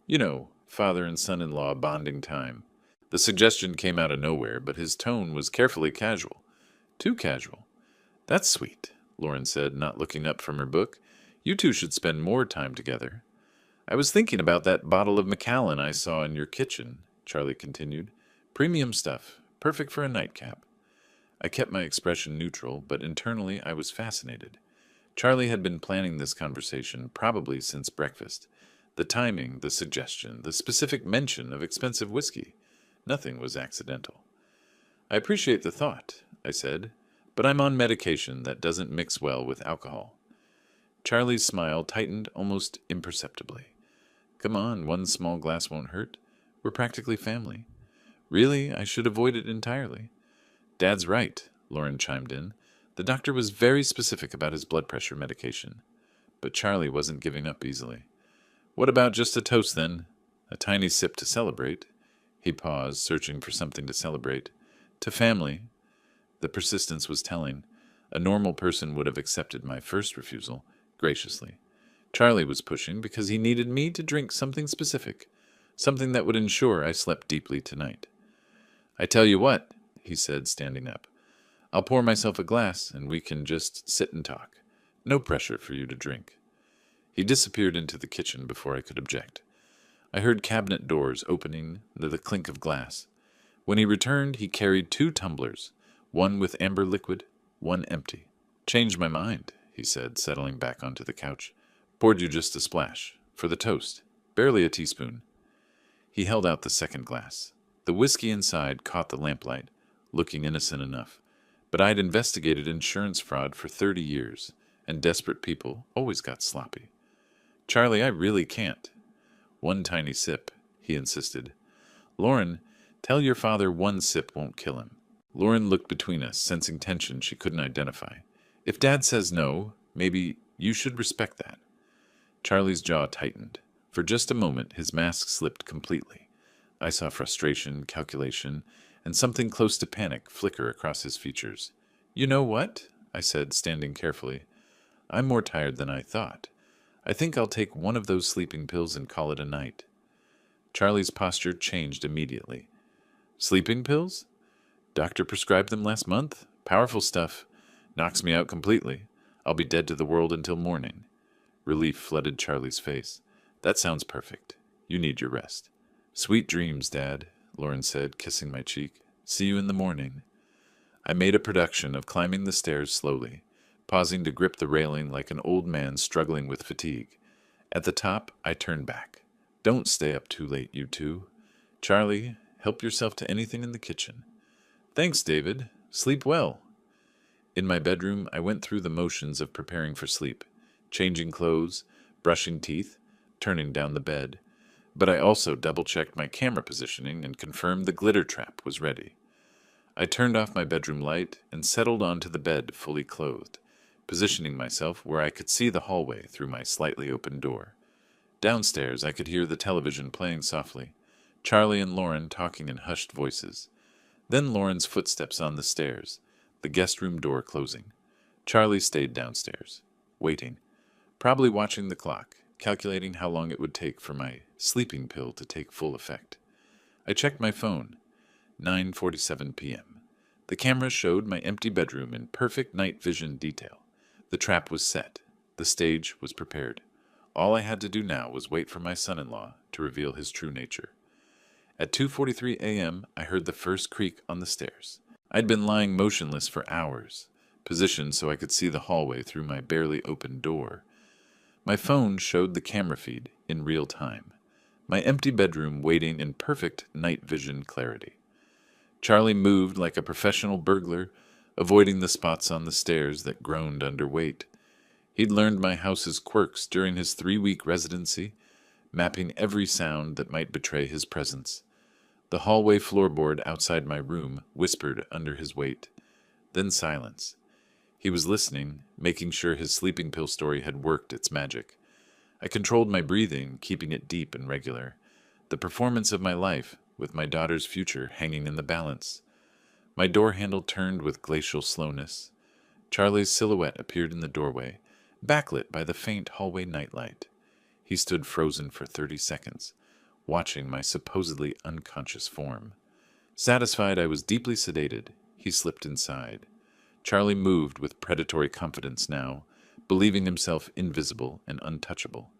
You know, father and son-in-law bonding time." The suggestion came out of nowhere, but his tone was carefully casual. Too casual. "That's sweet," Lauren said, not looking up from her book. "You two should spend more time together." "I was thinking about that bottle of Macallan I saw in your kitchen," Charlie continued. "Premium stuff, perfect for a nightcap." I kept my expression neutral, but internally I was fascinated. Charlie had been planning this conversation probably since breakfast. The timing, the suggestion, the specific mention of expensive whiskey. Nothing was accidental. "I appreciate the thought," I said, "but I'm on medication that doesn't mix well with alcohol." Charlie's smile tightened almost imperceptibly. "Come on, one small glass won't hurt. We're practically family." "Really, I should avoid it entirely." "Dad's right," Lauren chimed in. "The doctor was very specific about his blood pressure medication." But Charlie wasn't giving up easily. "What about just a toast, then? A tiny sip to celebrate." He paused, searching for something to celebrate. "To family." The persistence was telling. A normal person would have accepted my first refusal, graciously. Charlie was pushing because he needed me to drink something specific, something that would ensure I slept deeply tonight. "I tell you what," he said, standing up. "I'll pour myself a glass, and we can just sit and talk. No pressure for you to drink." He disappeared into the kitchen before I could object. I heard cabinet doors opening, the clink of glass. When he returned, he carried 2 tumblers, one with amber liquid, one empty. "Changed my mind," he said, settling back onto the couch. "Poured you just a splash. For the toast. Barely a teaspoon." He held out the second glass. The whiskey inside caught the lamplight, looking innocent enough. But I'd investigated insurance fraud for 30 years, and desperate people always got sloppy. "Charlie, I really can't." "One tiny sip," he insisted. "Lauren, tell your father one sip won't kill him." Lauren looked between us, sensing tension she couldn't identify. "If Dad says no, maybe you should respect that." Charlie's jaw tightened. For just a moment, his mask slipped completely. I saw frustration, calculation, and something close to panic flicker across his features. "You know what?" I said, standing carefully. "I'm more tired than I thought. I think I'll take one of those sleeping pills and call it a night." Charlie's posture changed immediately. "Sleeping pills? Doctor prescribed them last month. Powerful stuff. Knocks me out completely. I'll be dead to the world until morning." Relief flooded Charlie's face. "That sounds perfect. You need your rest." "Sweet dreams, Dad," Lauren said, kissing my cheek. "See you in the morning." I made a production of climbing the stairs slowly, pausing to grip the railing like an old man struggling with fatigue. At the top, I turned back. Don't stay up too late, you two. Charlie, help yourself to anything in the kitchen. Thanks, David. Sleep well. In my bedroom, I went through the motions of preparing for sleep, changing clothes, brushing teeth, turning down the bed. But I also double-checked my camera positioning and confirmed the glitter trap was ready. I turned off my bedroom light and settled onto the bed fully clothed, positioning myself where I could see the hallway through my slightly open door. Downstairs, I could hear the television playing softly, Charlie and Lauren talking in hushed voices. Then Lauren's footsteps on the stairs, the guest room door closing. Charlie stayed downstairs, waiting, probably watching the clock, calculating how long it would take for my sleeping pill to take full effect. I checked my phone. 9:47 p.m. The camera showed my empty bedroom in perfect night vision detail. The trap was set. The stage was prepared. All I had to do now was wait for my son-in-law to reveal his true nature. At 2:43 a.m., I heard the first creak on the stairs. I'd been lying motionless for hours, positioned so I could see the hallway through my barely opened door. My phone showed the camera feed in real time. My empty bedroom waiting in perfect night vision clarity. Charlie moved like a professional burglar, avoiding the spots on the stairs that groaned under weight. He'd learned my house's quirks during his 3-week residency, mapping every sound that might betray his presence. The hallway floorboard outside my room whispered under his weight. Then silence. He was listening, making sure his sleeping pill story had worked its magic. I controlled my breathing, keeping it deep and regular. The performance of my life, with my daughter's future hanging in the balance. My door handle turned with glacial slowness. Charlie's silhouette appeared in the doorway, backlit by the faint hallway nightlight. He stood frozen for 30 seconds, watching my supposedly unconscious form. Satisfied I was deeply sedated, he slipped inside. Charlie moved with predatory confidence now, believing himself invisible and untouchable.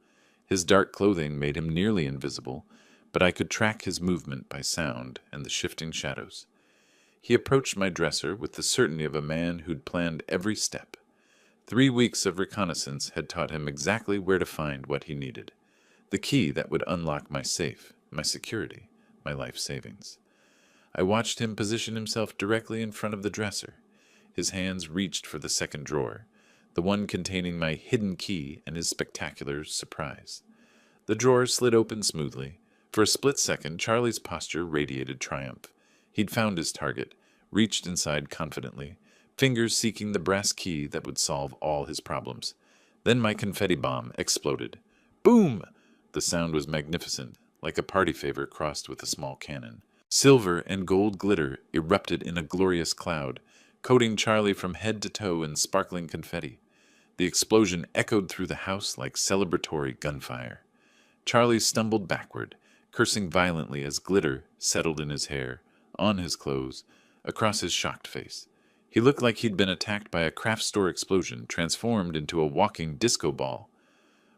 His dark clothing made him nearly invisible, but I could track his movement by sound and the shifting shadows. He approached my dresser with the certainty of a man who'd planned every step. 3 weeks of reconnaissance had taught him exactly where to find what he needed. The key that would unlock my safe, my security, my life savings. I watched him position himself directly in front of the dresser. His hands reached for the second drawer, the one containing my hidden key and his spectacular surprise. The drawer slid open smoothly. For a split second, Charlie's posture radiated triumph. He'd found his target, reached inside confidently, fingers seeking the brass key that would solve all his problems. Then my confetti bomb exploded. Boom! The sound was magnificent, like a party favor crossed with a small cannon. Silver and gold glitter erupted in a glorious cloud, coating Charlie from head to toe in sparkling confetti. The explosion echoed through the house like celebratory gunfire. Charlie stumbled backward, cursing violently as glitter settled in his hair, on his clothes, across his shocked face. He looked like he'd been attacked by a craft store explosion, transformed into a walking disco ball.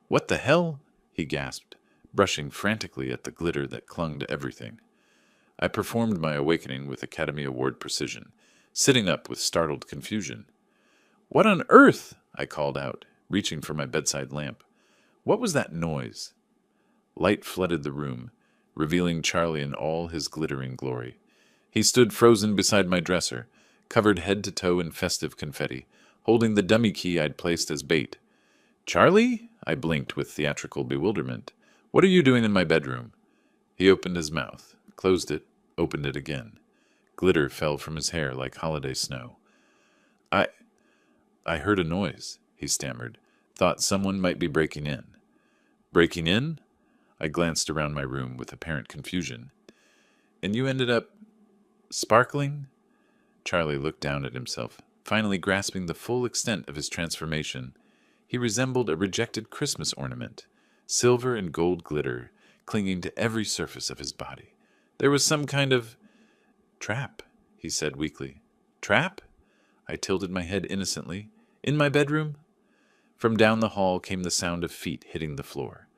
"What the hell?" he gasped, brushing frantically at the glitter that clung to everything. I performed my awakening with Academy Award precision, sitting up with startled confusion. "What on earth?" I called out, reaching for my bedside lamp. "What was that noise?" Light flooded the room, revealing Charlie in all his glittering glory. He stood frozen beside my dresser, covered head to toe in festive confetti, holding the dummy key I'd placed as bait. "Charlie?" I blinked with theatrical bewilderment. "What are you doing in my bedroom?" He opened his mouth, closed it, opened it again. Glitter fell from his hair like holiday snow. I heard a noise," he stammered. "Thought someone might be breaking in." "Breaking in?" I glanced around my room with apparent confusion. "And you ended up sparkling?" Charlie looked down at himself, finally grasping the full extent of his transformation. He resembled a rejected Christmas ornament, silver and gold glitter clinging to every surface of his body. There was some kind of trap, he said weakly. "Trap?" I tilted my head innocently. "In my bedroom?" From down the hall came the sound of feet hitting the floor.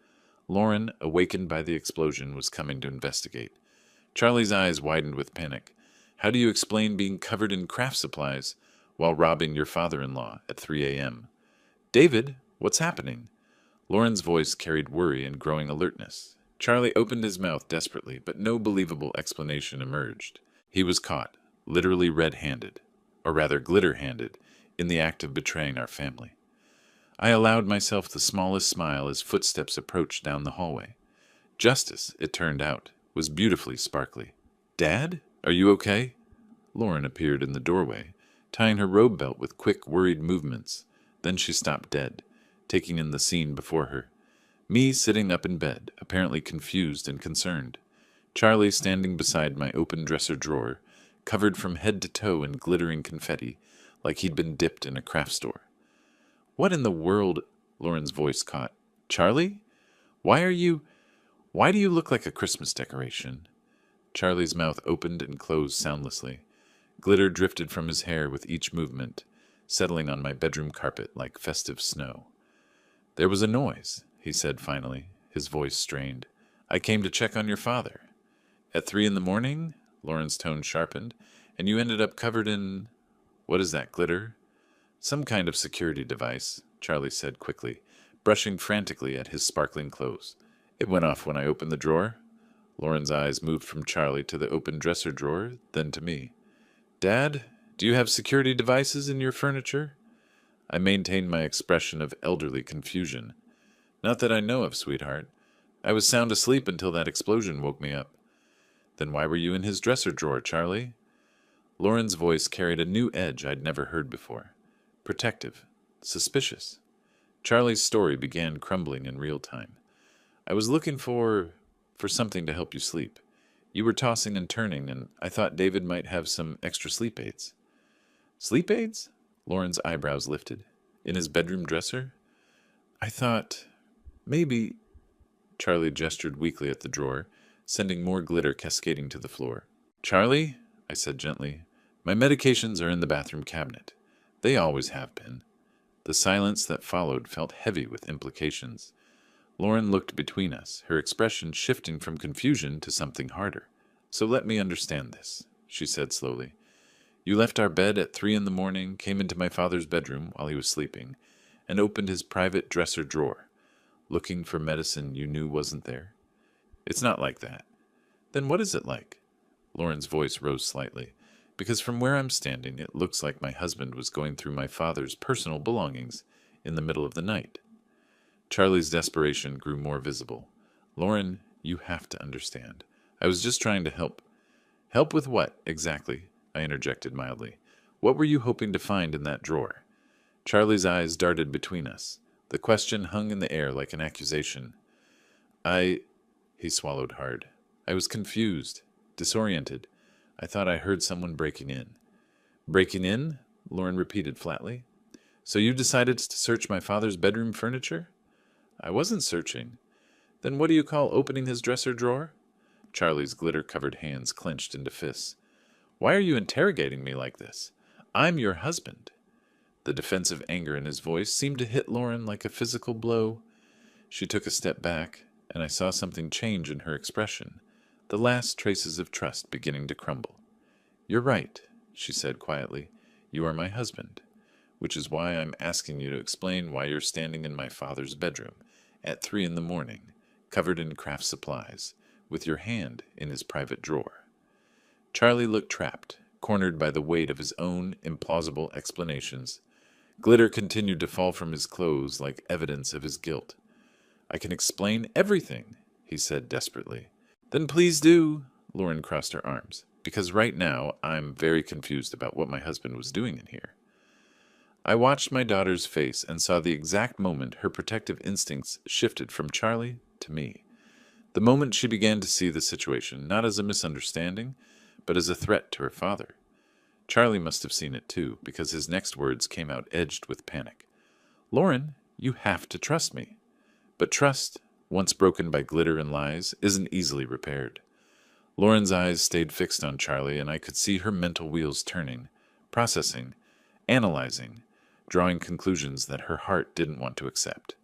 Lauren, awakened by the explosion, was coming to investigate. Charlie's eyes widened with panic. "How do you explain being covered in craft supplies while robbing your father-in-law at 3 a.m.? "David, what's happening?" Lauren's voice carried worry and growing alertness. Charlie opened his mouth desperately, but no believable explanation emerged. He was caught, literally red-handed, or rather glitter-handed, in the act of betraying our family. I allowed myself the smallest smile as footsteps approached down the hallway. Justice, it turned out, was beautifully sparkly. "Dad? Are you okay?" Lauren appeared in the doorway, tying her robe belt with quick, worried movements. Then she stopped dead, taking in the scene before her. Me sitting up in bed, apparently confused and concerned. Charlie standing beside my open dresser drawer, covered from head to toe in glittering confetti, like he'd been dipped in a craft store. "What in the world?" Lauren's voice caught. "Charlie? Why do you look like a Christmas decoration?" Charlie's mouth opened and closed soundlessly. Glitter drifted from his hair with each movement, settling on my bedroom carpet like festive snow. "There was a noise," he said finally, his voice strained. "I came to check on your father." "At 3 in the morning?" Lauren's tone sharpened. "And you ended up covered in... what is that, glitter?" "Some kind of security device," Charlie said quickly, brushing frantically at his sparkling clothes. "It went off when I opened the drawer." Lauren's eyes moved from Charlie to the open dresser drawer, then to me. "Dad, do you have security devices in your furniture?" I maintained my expression of elderly confusion. "Not that I know of, sweetheart. I was sound asleep until that explosion woke me up." "Then why were you in his dresser drawer, Charlie?" Lauren's voice carried a new edge I'd never heard before. Protective. Suspicious. Charlie's story began crumbling in real time. "I was looking for something to help you sleep. You were tossing and turning, and I thought David might have some extra sleep aids." "Sleep aids?" Lauren's eyebrows lifted. "In his bedroom dresser?" "I thought... maybe..." Charlie gestured weakly at the drawer, sending more glitter cascading to the floor. "Charlie," I said gently, "my medications are in the bathroom cabinet. They always have been." The silence that followed felt heavy with implications. Lauren looked between us, her expression shifting from confusion to something harder. "So let me understand this," she said slowly. "You left our bed at 3 in the morning, came into my father's bedroom while he was sleeping, and opened his private dresser drawer, looking for medicine you knew wasn't there?" "It's not like that." "Then what is it like?" Lauren's voice rose slightly, because from where I'm standing it looks like my husband was going through my father's personal belongings in the middle of the night. Charlie's desperation grew more visible. "Lauren, you have to understand. I was just trying to help." "Help with what, exactly?" I interjected mildly. "What were you hoping to find in that drawer?" Charlie's eyes darted between us. The question hung in the air like an accusation. He swallowed hard. "I was confused, disoriented. I thought I heard someone breaking in." "Breaking in?" Lauren repeated flatly. "So you decided to search my father's bedroom furniture?" "I wasn't searching." "Then what do you call opening his dresser drawer?" Charlie's glitter-covered hands clenched into fists. "Why are you interrogating me like this? I'm your husband." The defensive anger in his voice seemed to hit Lauren like a physical blow. She took a step back, and I saw something change in her expression, the last traces of trust beginning to crumble. "You're right," she said quietly. "You are my husband, which is why I'm asking you to explain why you're standing in my father's bedroom at 3 in the morning, covered in craft supplies, with your hand in his private drawer." Charlie looked trapped, cornered by the weight of his own implausible explanations. Glitter continued to fall from his clothes like evidence of his guilt. "I can explain everything," he said desperately. "Then please do," Lauren crossed her arms, "because right now I'm very confused about what my husband was doing in here." I watched my daughter's face and saw the exact moment her protective instincts shifted from Charlie to me. The moment she began to see the situation not as a misunderstanding, but as a threat to her father. Charlie must have seen it too, because his next words came out edged with panic. "Lauren, you have to trust me." But trust, once broken by glitter and lies, isn't easily repaired. Lauren's eyes stayed fixed on Charlie, and I could see her mental wheels turning, processing, analyzing, drawing conclusions that her heart didn't want to accept.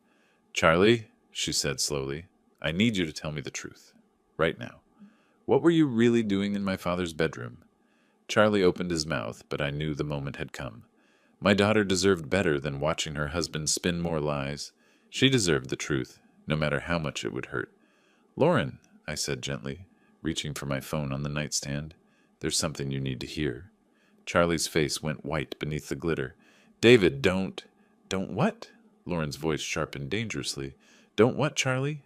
"Charlie," she said slowly, "I need you to tell me the truth. Right now. What were you really doing in my father's bedroom?" Charlie opened his mouth, but I knew the moment had come. My daughter deserved better than watching her husband spin more lies. She deserved the truth, no matter how much it would hurt. "Lauren," I said gently, reaching for my phone on the nightstand, "there's something you need to hear." Charlie's face went white beneath the glitter. "David, don't." "Don't what?" Lauren's voice sharpened dangerously. "Don't what, Charlie?"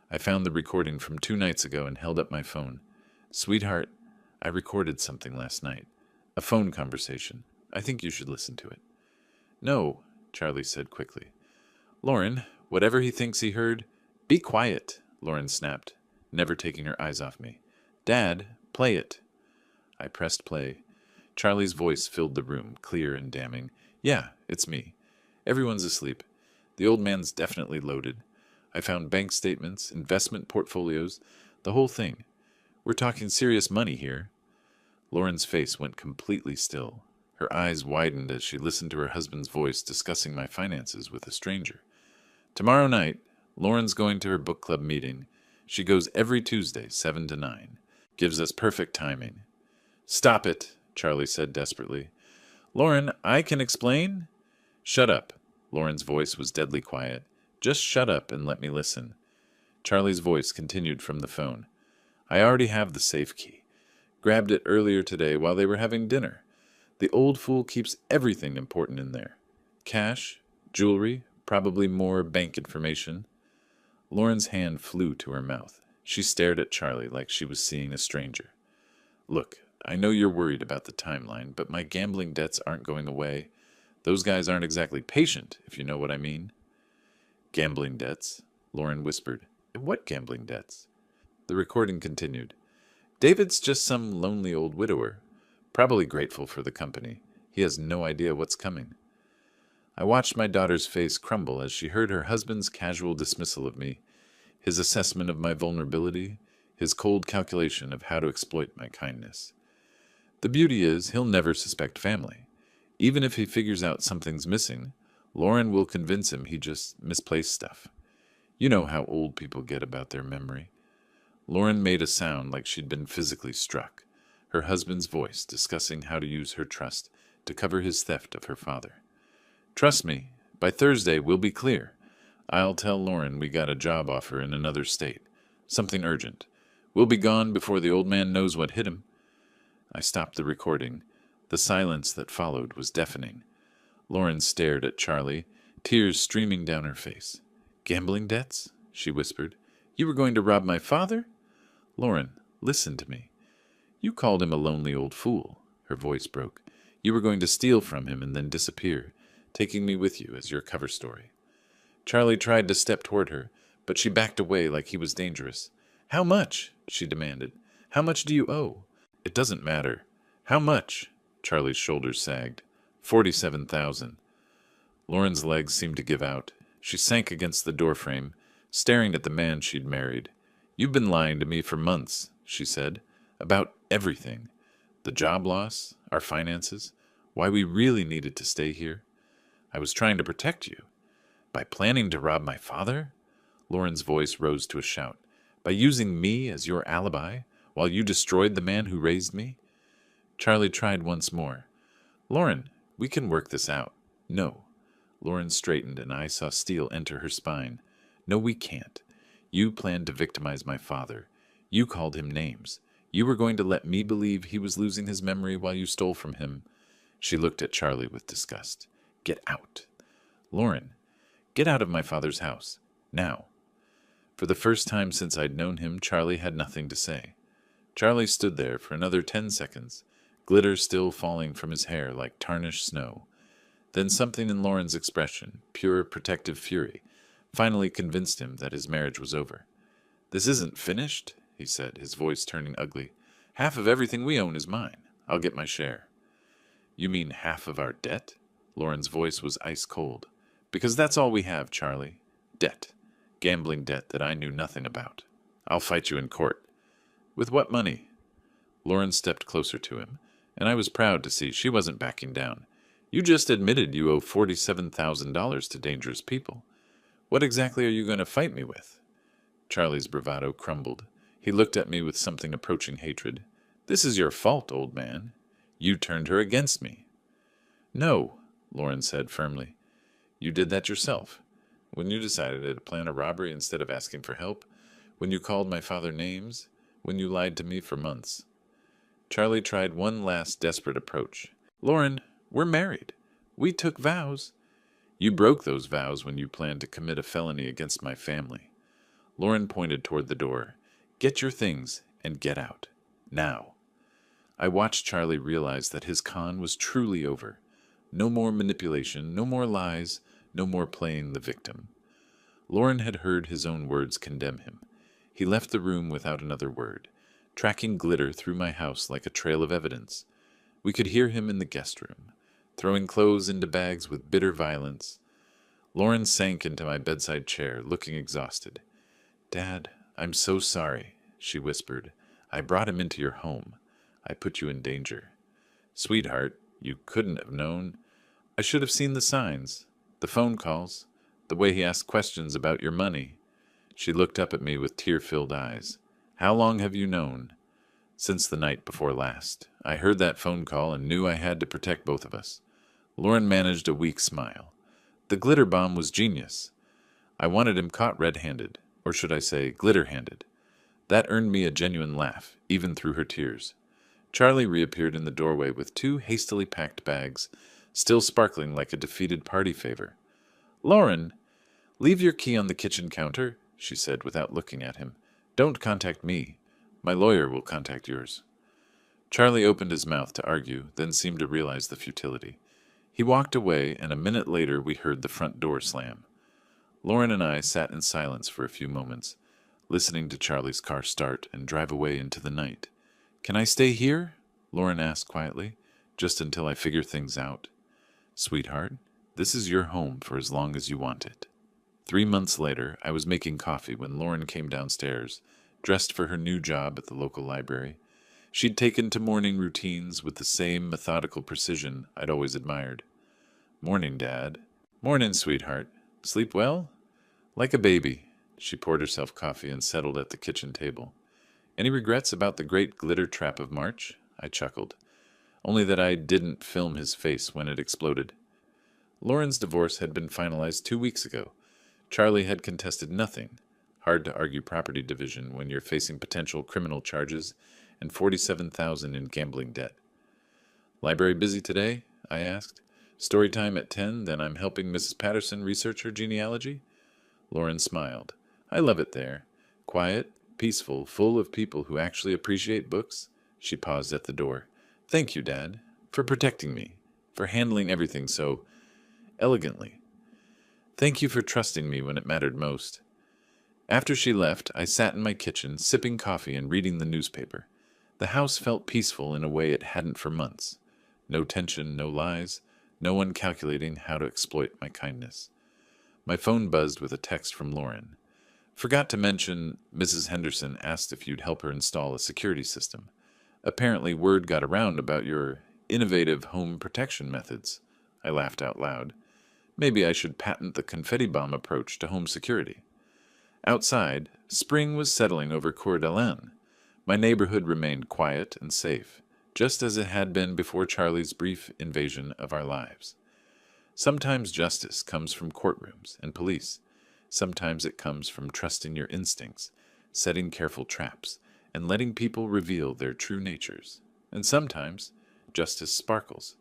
I found the recording from 2 nights ago and held up my phone. "Sweetheart, I recorded something last night. A phone conversation. I think you should listen to it." "No," Charlie said quickly. "Lauren, whatever he thinks he heard—" "Be quiet," Lauren snapped, never taking her eyes off me. "Dad, play it." I pressed play. Charlie's voice filled the room, clear and damning. "Yeah, it's me. Everyone's asleep. The old man's definitely loaded. I found bank statements, investment portfolios, the whole thing. We're talking serious money here." Lauren's face went completely still. Her eyes widened as she listened to her husband's voice discussing my finances with a stranger. "Tomorrow night, Lauren's going to her book club meeting. She goes every Tuesday, 7 to 9. Gives us perfect timing." "Stop it," Charlie said desperately. "Lauren, I can explain." "Shut up." Lauren's voice was deadly quiet. "Just shut up and let me listen." Charlie's voice continued from the phone. "I already have the safe key. Grabbed it earlier today while they were having dinner. The old fool keeps everything important in there. Cash, jewelry, probably more bank information." Lauren's hand flew to her mouth. She stared at Charlie like she was seeing a stranger. "Look, I know you're worried about the timeline, but my gambling debts aren't going away. Those guys aren't exactly patient, if you know what I mean." "Gambling debts," Lauren whispered. "What gambling debts?" The recording continued. "David's just some lonely old widower, probably grateful for the company. He has no idea what's coming." I watched my daughter's face crumble as she heard her husband's casual dismissal of me, his assessment of my vulnerability, his cold calculation of how to exploit my kindness. The beauty is, he'll never suspect family. Even if he figures out something's missing, Lauren will convince him he just misplaced stuff. You know how old people get about their memory. Lauren made a sound like she'd been physically struck, her husband's voice discussing how to use her trust to cover his theft of her father. "Trust me, by Thursday we'll be clear. I'll tell Lauren we got a job offer in another state. Something urgent. We'll be gone before the old man knows what hit him." I stopped the recording. The silence that followed was deafening. Lauren stared at Charlie, tears streaming down her face. "Gambling debts?" she whispered. "You were going to rob my father?" "Lauren, listen to me. You called him a lonely old fool." Her voice broke. "You were going to steal from him and then disappear, taking me with you as your cover story." Charlie tried to step toward her, but she backed away like he was dangerous. "How much?" she demanded. "How much do you owe?" "It doesn't matter." "How much?" Charlie's shoulders sagged. 47,000. Lauren's legs seemed to give out. She sank against the doorframe, staring at the man she'd married. "You've been lying to me for months," she said, "about everything. The job loss, our finances, why we really needed to stay here. I was trying to protect you. By planning to rob my father?" Lauren's voice rose to a shout. "By using me as your alibi, while you destroyed the man who raised me?" Charlie tried once more. "Lauren, we can work this out." "No." Lauren straightened and I saw steel enter her spine. "No, we can't. You planned to victimize my father. You called him names. You were going to let me believe he was losing his memory while you stole from him." She looked at Charlie with disgust. "Get out." "Lauren, get out of my father's house. Now." For the first time since I'd known him, Charlie had nothing to say. Charlie stood there for another 10 seconds, glitter still falling from his hair like tarnished snow. Then something in Lauren's expression, pure protective fury, finally convinced him that his marriage was over. "This isn't finished," he said, his voice turning ugly. "Half of everything we own is mine. I'll get my share." "You mean half of our debt?" Lauren's voice was ice cold. "Because that's all we have, Charlie. Debt. Gambling debt that I knew nothing about. I'll fight you in court." "With what money?" Lauren stepped closer to him, and I was proud to see she wasn't backing down. "You just admitted you owe $47,000 to dangerous people. What exactly are you going to fight me with?" Charlie's bravado crumbled. He looked at me with something approaching hatred. "This is your fault, old man. You turned her against me." "No," Lauren said firmly. "You did that yourself. When you decided to plan a robbery instead of asking for help? When you called my father names? When you lied to me for months? Charlie tried one last desperate approach. Lauren, we're married. We took vows. You broke those vows when you planned to commit a felony against my family. Lauren pointed toward the door. Get your things and get out. Now. I watched Charlie realize that his con was truly over. No more manipulation, no more lies, no more playing the victim. Lauren had heard his own words condemn him. He left the room without another word, tracking glitter through my house like a trail of evidence. We could hear him in the guest room, throwing clothes into bags with bitter violence. Lauren sank into my bedside chair, looking exhausted. Dad, I'm so sorry, she whispered. I brought him into your home. I put you in danger. Sweetheart, you couldn't have known. I should have seen the signs, the phone calls, the way he asked questions about your money. She looked up at me with tear-filled eyes. How long have you known? Since the night before last. I heard that phone call and knew I had to protect both of us. Lauren managed a weak smile. The glitter bomb was genius. I wanted him caught red-handed, or should I say glitter-handed. That earned me a genuine laugh, even through her tears. Charlie reappeared in the doorway with 2 hastily packed bags, still sparkling like a defeated party favor. Lauren, leave your key on the kitchen counter, she said without looking at him. Don't contact me. My lawyer will contact yours. Charlie opened his mouth to argue, then seemed to realize the futility. He walked away, and a minute later we heard the front door slam. Lauren and I sat in silence for a few moments, listening to Charlie's car start and drive away into the night. Can I stay here? Lauren asked quietly, just until I figure things out. Sweetheart, this is your home for as long as you want it. 3 months later, I was making coffee when Lauren came downstairs, dressed for her new job at the local library. She'd taken to morning routines with the same methodical precision I'd always admired. Morning, Dad. Morning, sweetheart. Sleep well? Like a baby. She poured herself coffee and settled at the kitchen table. Any regrets about the great glitter trap of March? I chuckled. Only that I didn't film his face when it exploded. Lauren's divorce had been finalized 2 weeks ago. Charlie had contested nothing. Hard to argue property division when you're facing potential criminal charges and $47,000 in gambling debt. Library busy today? I asked. Story time at 10, then I'm helping Mrs. Patterson research her genealogy? Lauren smiled. I love it there. Quiet, peaceful, full of people who actually appreciate books. She paused at the door. Thank you, Dad, for protecting me, for handling everything so elegantly. Thank you for trusting me when it mattered most. After she left, I sat in my kitchen, sipping coffee and reading the newspaper. The house felt peaceful in a way it hadn't for months. No tension, no lies, no one calculating how to exploit my kindness. My phone buzzed with a text from Lauren. Forgot to mention, Mrs. Henderson asked if you'd help her install a security system. Apparently word got around about your innovative home protection methods. I laughed out loud. Maybe I should patent the confetti bomb approach to home security. Outside, spring was settling over Coeur d'Alene. My neighborhood remained quiet and safe, just as it had been before Charlie's brief invasion of our lives. Sometimes justice comes from courtrooms and police. Sometimes it comes from trusting your instincts, setting careful traps, and letting people reveal their true natures. And sometimes justice sparkles.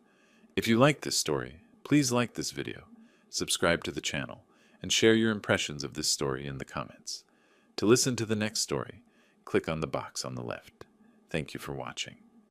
If you like this story, please like this video, subscribe to the channel, and share your impressions of this story in the comments. To listen to the next story, click on the box on the left. Thank you for watching.